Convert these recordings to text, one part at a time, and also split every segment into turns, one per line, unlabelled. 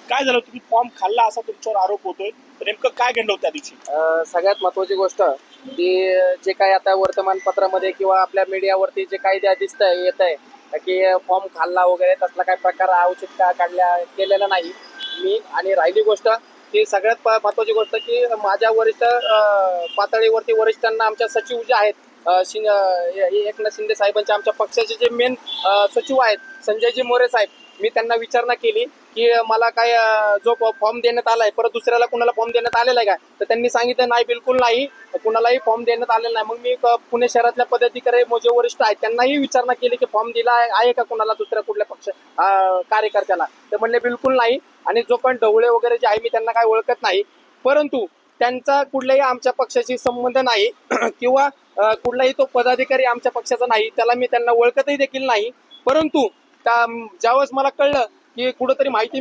काय झालं, तुम्ही फॉर्म खाल्ला असा तुमच्यावर आरोप होतोय, तर नेमकं काय घडलं होतं त्या दिवशी?
सगळ्यात महत्वाची गोष्ट की जे काही आता वर्तमानपत्रामध्ये किंवा आपल्या मीडियावरती जे काही दिसत आहे येत आहे की फॉर्म खाल्ला वगैरे तसला काही प्रकार औचित केलेला नाही मी. आणि राहिली गोष्ट की सगळ्यात महत्वाची गोष्ट की माझ्या वरिष्ठ पातळीवरती वरिष्ठांना आमच्या सचिव जे आहेत एकनाथ शिंदे साहेबांचे आमच्या पक्षाचे जे मेन सचिव आहेत संजयजी मोरे साहेब, मी त्यांना विचारणा केली की मला काय जो फॉर्म देण्यात आलाय परत दुसऱ्याला कुणाला फॉर्म देण्यात आलेला आहे का, तर त्यांनी सांगितलं नाही, बिलकुल नाही, कुणालाही फॉर्म देण्यात आलेला नाही. मग मी पुणे शहरातल्या पदाधिकारी जे वरिष्ठ आहेत त्यांनाही विचारणा केली की फॉर्म दिला आहे का कुणाला दुसऱ्या कुठल्या पक्ष कार्यकर्त्याला, ते म्हणले बिलकुल नाही. आणि जो पण ढवळे वगैरे जे आहे मी त्यांना काय ओळखत नाही, परंतु त्यांचा कुठल्याही आमच्या पक्षाशी संबंध नाही किंवा कुठलाही तो पदाधिकारी आमच्या पक्षाचा नाही, त्याला मी त्यांना ओळखतही देखील नाही. परंतु ज्यावेळेस मला कळलं की कुठंतरी माहिती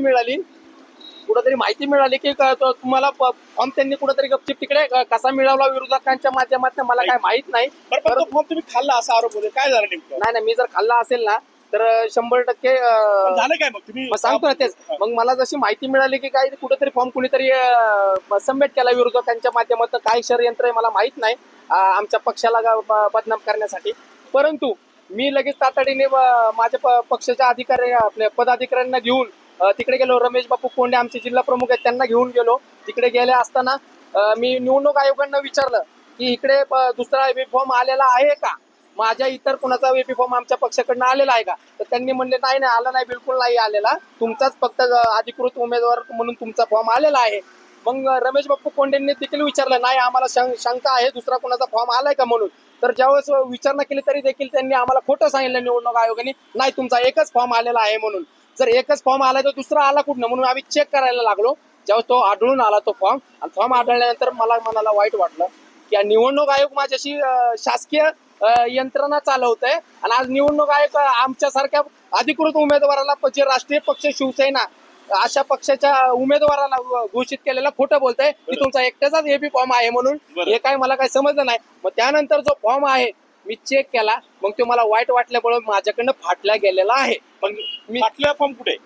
मिळाली की तुम्हाला फॉर्म त्यांनी कुठंतरी गपचिप तिकडे कसा मिळवला विरोधकांच्या माध्यमातून मला काय माहित नाही.
बरं, तो फॉर्म तुम्ही खाल्ला असा आरोप होतोय, काय झालं नेमकं?
नाही, मी जर खाल्ला असेल ना तर 100%
झालं काय? मग तुम्ही
सांगतो ना तेच. मग मला जशी माहिती मिळाली की काय कुठेतरी फॉर्म कुणीतरी सबमिट केला विरोधकांच्या माध्यमातून, काय षडयंत्र आहे मला माहित नाही आमच्या पक्षाला बदनाम करण्यासाठी. परंतु मी लगेच तातडीने माझ्या पक्षाच्या आपल्या पदाधिकाऱ्यांना घेऊन तिकडे गेलो. रमेश बापू कोंडे आमचे जिल्हा प्रमुख आहेत, त्यांना घेऊन गेलो. तिकडे गेले असताना मी निवडणूक आयोगांना विचारलं की इकडे दुसरा फॉर्म आलेला आहे का, माझ्या इतर कुणाचा फॉर्म आमच्या पक्षाकडनं आलेला आहे का, तर त्यांनी म्हणले नाही आला नाही, बिलकुल नाही आलेला, तुमचाच फक्त अधिकृत उमेदवार म्हणून तुमचा फॉर्म आलेला आहे. मग रमेश बापू कोंडेंनी देखील विचारलं, नाही आम्हाला शंका आहे दुसरा कुणाचा फॉर्म आलाय का म्हणून. तर ज्यावेळेस विचारणा केली तरी देखील त्यांनी आम्हाला खोटं सांगितलं निवडणूक आयोगाने, नाही तुमचा एकच फॉर्म आलेला आहे म्हणून. जर एकच फॉर्म आलाय तर दुसरा आला कुठनं म्हणून आम्ही चेक करायला लागलो. ज्यावेळेस तो आढळून आला तो फॉर्म, आणि फॉर्म आढळल्यानंतर मला मनाला वाईट वाटलं की निवडणूक आयोग माझ्याशी शासकीय यंत्रणा चालवत आहे आणि आज निवडणूक आयोग आमच्यासारख्या अधिकृत उमेदवाराला जे राष्ट्रीय पक्ष शिवसेना अशा पक्षाच्या उमेदवाराला घोषित केलेला खोटं बोलतंय की तुमचा एकट्याचाच एबी फॉर्म आहे म्हणून. हे काय मला काय समजलं नाही. मग त्यानंतर जो फॉर्म आहे मी चेक केला, मग तो मला वाईट वाटल्यामुळे माझ्याकडनं फाटला गेलेला आहे. पण मी
फाटलेला फॉर्म कुठे?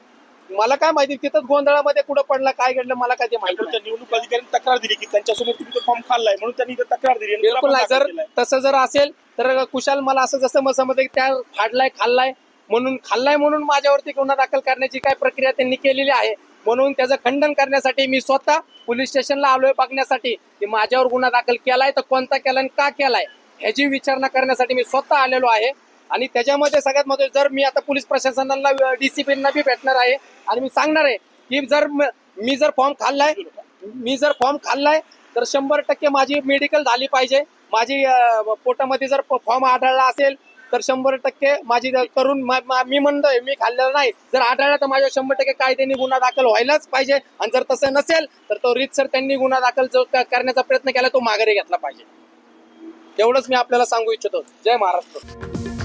मला काय माहिती, तिथंच गोंधळामध्ये कुठं पडला काय घडलं मला काय ते माहिती नाही.
निवडणूक अधिकाऱ्यांनी तक्रार दिली की त्यांच्यासमोर तुम्ही तो फॉर्म खाल्लाय म्हणून त्यांनी तक्रार दिली.
बिलकुल नाही. जर तसं जर असेल तर कुशाल मला असं जसं मग समजतं की त्या खाल्लाय म्हणून माझ्यावरती गुन्हा दाखल करण्याची काय प्रक्रिया त्यांनी केलेली आहे, म्हणून त्याचं खंडन करण्यासाठी मी स्वतः पोलीस स्टेशनला आलोय बघण्यासाठी की माझ्यावर गुन्हा दाखल केलाय तर कोणता केलाय आणि का केलाय ह्याची विचारणा करण्यासाठी मी स्वतः आलेलो आहे. आणि त्याच्यामध्ये सगळ्यात महत्त्वाचं, जर मी आता पोलीस प्रशासनाला डीसीपींना बी भेटणार आहे आणि मी सांगणार आहे की जर मी जर फॉर्म खाल्लाय तर 100% माझी मेडिकल झाली पाहिजे. माझी पोटामध्ये जर फॉर्म आढळला असेल तर 100% माझी करून मी म्हणतोय मी खाल्लेलं नाही, जर आढळला तर माझ्या 100% कायद्याने गुन्हा दाखल व्हायलाच पाहिजे. आणि जर तसं नसेल तर तो रीतसर त्यांनी गुन्हा दाखल जो करण्याचा प्रयत्न केला तो माघारी घेतला पाहिजे. एवढंच मी आपल्याला सांगू इच्छितो. जय महाराष्ट्र.